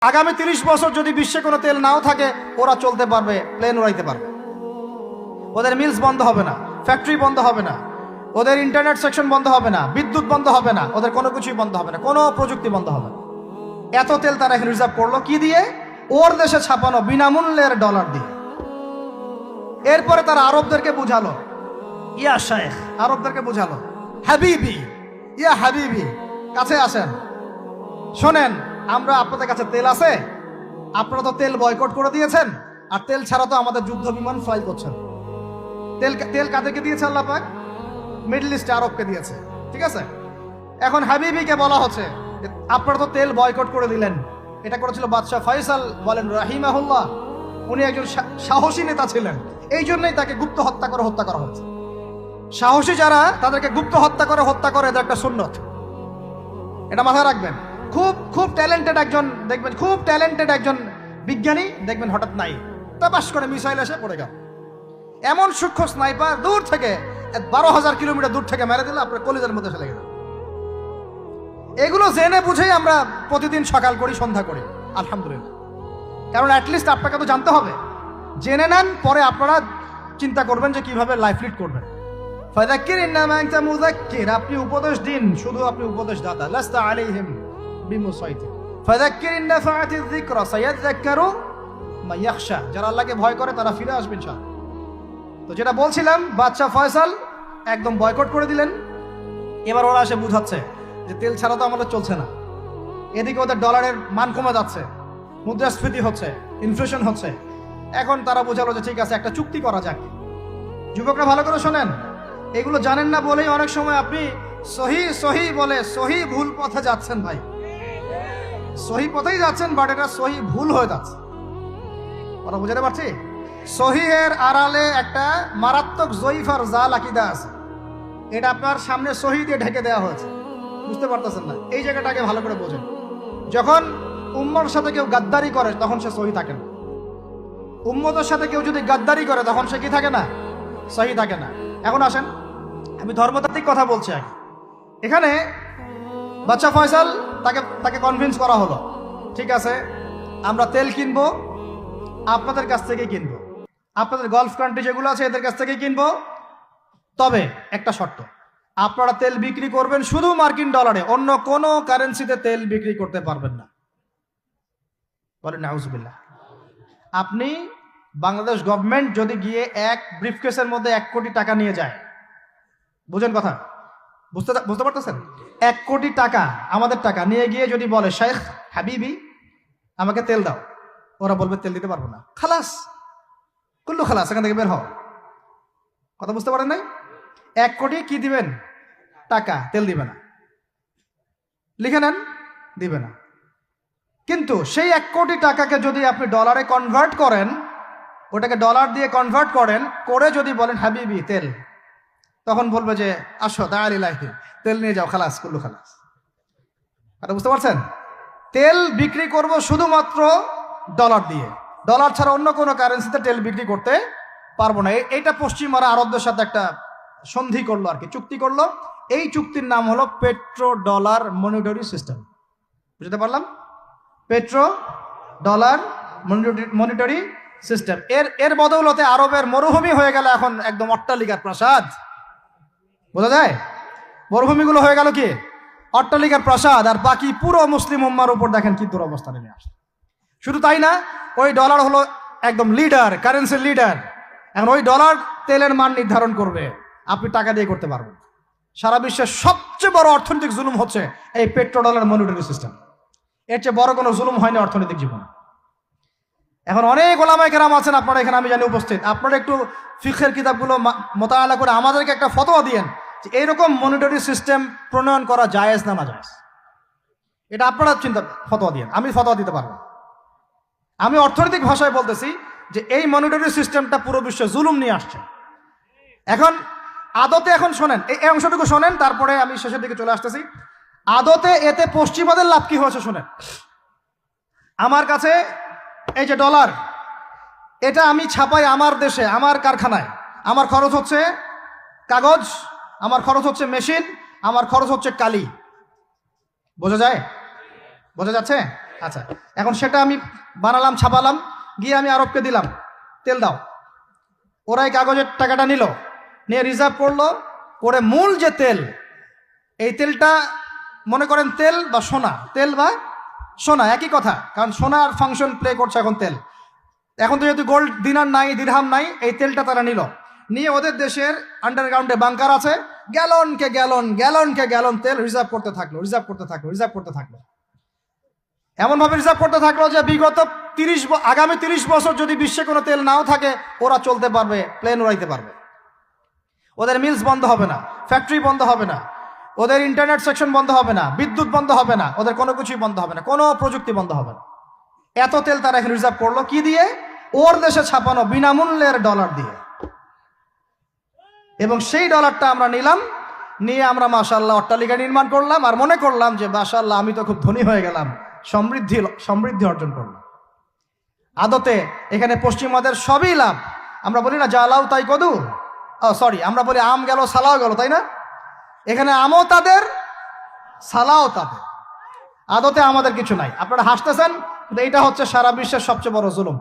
আগামী 30 বছর যদি বিশ্বে কোনো তেল নাও থাকে, ওরা চলতে পারবে, প্লেন উড়াইতে পারবে। ওদের মিলস বন্ধ হবে না, ফ্যাক্টরি বন্ধ হবে না, ওদের ইন্টারনেট সেকশন বন্ধ হবে না, বিদ্যুৎ বন্ধ হবে না, ওদের কোনো কিছুই বন্ধ হবে না, কোনো প্রযুক্তি বন্ধ হবে না। এত তেল তারা এখন রিজার্ভ করলো কি দিয়ে? ওর দেশে ছাপানো বিনামূল্যের ডলার দিয়ে। এরপরে তারা আরবদেরকে বুঝালো, ইয়া শাইখ, আরবদেরকে বুঝালো, হাবিবি, ইয়া হাবিবি, কাছে আসেন, শোনেন, আমরা আপনাদের কাছে তেল আছে, আপনারা তো তেল বয়কট করে দিয়েছেন, আর তেল ছাড়া তো আমাদের যুদ্ধ বিমান ফ্লাই করছেন। তেল তেল কাদেরকে দিয়েছে আল্লাহ পাক? মিডল ইস্ট আরবকে দিয়েছে, ঠিক আছে? এখন হাবিবিকে বলা হচ্ছে আপনারা তো তেল বয়কট করে দিলেন। এটা করেছিল বাদশাহ ফয়সাল, বলেন রাহিমাহুল্লাহ। উনি একজন সাহসী নেতা ছিলেন, এই জন্যই তাকে গুপ্ত হত্যা করা হয়েছে। সাহসী যারা, তাদেরকে গুপ্ত হত্যা করে এদের একটা সুন্নত, এটা মাথায় রাখবেন। খুব খুব ট্যালেন্টেড একজন দেখবেন, খুব ট্যালেন্টেড একজন বিজ্ঞানী দেখবেন, হঠাৎ নাই তাপাস করে মিসাইল এসে পড়ে গেল। এমন সূক্ষ্ম স্নাইপার দূর থেকে 12,000 কিলোমিটার দূর থেকে মেরে দিলে আপনার কলিজার মধ্যে ফেলে গেল। এগুলো জেনে বুঝেই আমরা প্রতিদিন সকাল করি, সন্ধ্যা করি, আলহামদুলিল্লাহ। কারণ অ্যাটলিস্ট আপনাকে তো জানতে হবে। জেনে নেন, পরে আপনারা চিন্তা করবেন যে কিভাবে লাইফ লিড করবেন। ফাযাক্কির ইন্নামা আনতা মুযাক্কির, আপনি উপদেশ দিন, শুধু আপনি উপদেশ দাতা। লাস্তা আলাইহিম বিমুসাইতির। ফাযাক্কির ইন নাফাআতিয যিকরা সায়াযাক্কারু মা ইয়াখশা, যারা আল্লাহকে ভয় করে তারা ফিরে আসবে ইনশাআল্লাহ। তো যেটা বলছিলাম, বাদশা ফয়সাল একদম বয়কট করে দিলেন। এবার ওরা এসে বুঝাচ্ছে যে তেল ছাড়া তো আমাদের চলছে না। এদিকে ওদের ডলারের মান কমে যাচ্ছে, মুদ্রাস্ফীতি হচ্ছে, ইনফ্লেশন হচ্ছে। এখন তারা বোঝালো যে ঠিক আছে, একটা চুক্তি করা যাক। যুবকরা ভালো করে শোনেন, এগুলো জানেন না বলেই অনেক সময় আপনি সহি সহি বলে সহি ভুল পথে যাচ্ছেন। ভাই, সহি পথেই যাচ্ছেন, বাট এটা সহি ভুল হয়ে যাচ্ছে। ওরা বুঝাতে পারছি? সহিহের আড়ালে একটা মারাত্মক জয়ীফার জাল আকিদা আছে, এটা আপনার সামনে সহি দিয়ে ঢেকে দেওয়া হয়েছে, বুঝতে পারতেছেন না। এই জায়গাটাকে ভালো করে বোঝেন। যখন উম্মর সাথে কেউ গাদ্দারি করে তখন সে সহি থাকে না। উম্মতের সাথে কেউ যদি গাদ্দারি করে তখন সে কি থাকে না? সহি থাকে না। এখন আসেন, আমি ধর্মতাত্ত্বিক কথা বলছি আগে। এখানে বাদশা ফয়সাল তাকে কনভিন্স করা হলো, ঠিক আছে আমরা তেল কিনবো, আপনাদের কাছ থেকে কিনবো, আপনাদের গলফ কান্ট্রি যেগুলো আছে এদের কাছ থেকে কিনবো, তবে একটা শর্ত, আপনারা তেল বিক্রি করবেন শুধু মার্কিন ডলারে, অন্য কোনো কারেন্সিতে তেল বিক্রি করতে পারবেন না। বলেন নাউজুবিল্লাহ। আপনি বাংলাদেশ গভর্নমেন্ট যদি গিয়ে এক ব্রিফকেসের মধ্যে 1 কোটি টাকা নিয়ে যায়, বুঝেন কথা, বুঝতে পারতেছেন? 1 কোটি টাকা আমাদের টাকা নিয়ে গিয়ে যদি বলে শেখ হাবিবি আমাকে তেল দাও, ওরা বলবে তেল দিতে পারবো না, খালাস, কুল্লু খালাস, এখান থেকে বের হও। কথা বুঝতে পারেন নাই? 1 কোটি কি দিবেন? টাকা, তেল দিবে না। লিখে নেন, দিবে না। কিন্তু সেই 1 কোটি টাকাকে যদি আপনি ডলারে কনভার্ট করেন, ওটাকে ডলার দিয়ে কনভার্ট করেন, করে যদি বলেন হাবিবি তেল, তখন বলবে যে আসো দাঁড়িয়ে তেল নিয়ে যাও, খালাস, কুল্লু খালাস। এটা বুঝতে পারছেন? তেল বিক্রি করব শুধুমাত্র ডলার দিয়ে, ডলার ছাড়া অন্য কোনো কারেন্সিতে তেল বিক্রি করতে পারবো না। এইটা পশ্চিমারা আরবদের সাথে একটা সন্ধি করলো আর কি, চুক্তি করলো। এই চুক্তির নাম হলো পেট্রো ডলার মনিটরি সিস্টেম। বুঝতে পারলাম? Petro dollar monetary system. এর বদৌলতে আরবের মরুভূমি হয়ে গেল এখন একদম অট্টালিকার প্রাসাদ। বোঝা যায়? মরুভূমিগুলো হয়ে গেল কি অট্টালিকার প্রাসাদ, আর বাকি পুরো মুসলিম উম্মার উপর দেখেন কি দুরবস্থা নেমে আসছে। শুধু তাই না, ওই ডলার হলো একদম লিডার, কারেন্সির লিডার। এখন ওই ডলার তেলের মান নির্ধারণ করবে, আপনি টাকা দিয়ে করতে পারবেন। সারা বিশ্বের সবচেয়ে বড় অর্থনৈতিক জুলুম হচ্ছে এই পেট্রো ডলার মনিটরি সিস্টেম। এর চেয়ে বড় কোনো জুলুম হয়নি অর্থনৈতিক জীবনে। এখন অনেক ওলামায়ে কেরাম আছেন আপনারা এখানে, আমি জানি উপস্থিত, আপনারা একটু ফিকহের কিতাবগুলো মোতালা করে আমাদেরকে একটা ফতোয়া দিয়েন যে এইরকম মনিটরি সিস্টেম প্রণয়ন করা জায়েজ না জায়েজ। এটা আপনারা ফতোয়া দিয়েন, আমি ফতোয়া দিতে পারবো। আমি অর্থনৈতিক ভাষায় বলতেছি যে এই মনিটরি সিস্টেমটা পুরো বিশ্বে জুলুম নিয়ে আসছে। এখন আদতে, এখন শোনেন এই অংশটুকু শোনেন, তারপরে আমি শেষের দিকে চলে আসতেছি। আদতে এতে পশ্চিমাদের লাভ কি হয়েছে শোনেন। আমার কাছে এই যে ডলার, এটা আমি ছাপাই আমার দেশে, আমার কারখানায়। আমার খরচ হচ্ছে কাগজ, আমার খরচ হচ্ছে মেশিন, আমার খরচ হচ্ছে কালি। বোঝা যায়? বোঝা যাচ্ছে? আচ্ছা, এখন সেটা আমি বানালাম, ছাপালাম, গিয়ে আমি আরবকে দিলাম, তেল দাও। ওরা এই কাগজের টাকাটা নিল, নিয়ে রিজার্ভ করলো, করে মূল যে তেল, এই তেলটা মনে করেন তেল বা সোনা, তেল বা সোনা একই কথা, কারণ সোনার ফাংশন প্লে করছে এখন তেল। এখন তো যেহেতু গোল্ড দিনার নাই, দিরহাম নাই, এই তেলটা তারা নিল, নিয়ে ওদের দেশের আন্ডারগ্রাউন্ডে বাংকার আছে, গ্যালনকে গ্যালন তেল রিজার্ভ করতে থাকলো। এমনভাবে রিজার্ভ করতে থাকলো যে বিগত আগামী 30 বছর যদি বিশ্বে কোনো তেল নাও থাকে, ওরা চলতে পারবে, প্লেন উড়াইতে পারবে। ওদের মিলস বন্ধ হবে না, ফ্যাক্টরি বন্ধ হবে না, ওদের ইন্টারনেট সেকশন বন্ধ হবে না, বিদ্যুৎ বন্ধ হবে না, ওদের কোনো কিছুই বন্ধ হবে না, কোনো প্রযুক্তি বন্ধ হবে না। এত তেল তারা এখন রিজার্ভ করলো কি দিয়ে? ওর দেশে ছাপানো বিনামূল্যের ডলার দিয়ে। এবং সেই ডলারটা আমরা নিলাম, নিয়ে আমরা মাশাআল্লাহ অট্টালিকা নির্মাণ করলাম, আর মনে করলাম যে মাশাআল্লাহ আমি তো খুব ধনী হয়ে গেলাম, সমৃদ্ধি অর্জন করলাম। আদতে এখানে পশ্চিমাদের সবই লাভ। আমরা বলি না জালাও তাই কদু, সরি, আমরা বলি আম গেল সালাও গেল, তাই না? এখানে আমও তাদের, সালাও তাদের, আদতে আমাদের কিছু নাই। আপনারা হাসতেছেন, কিন্তু এইটা হচ্ছে সারা বিশ্বের সবচেয়ে বড় জুলুম।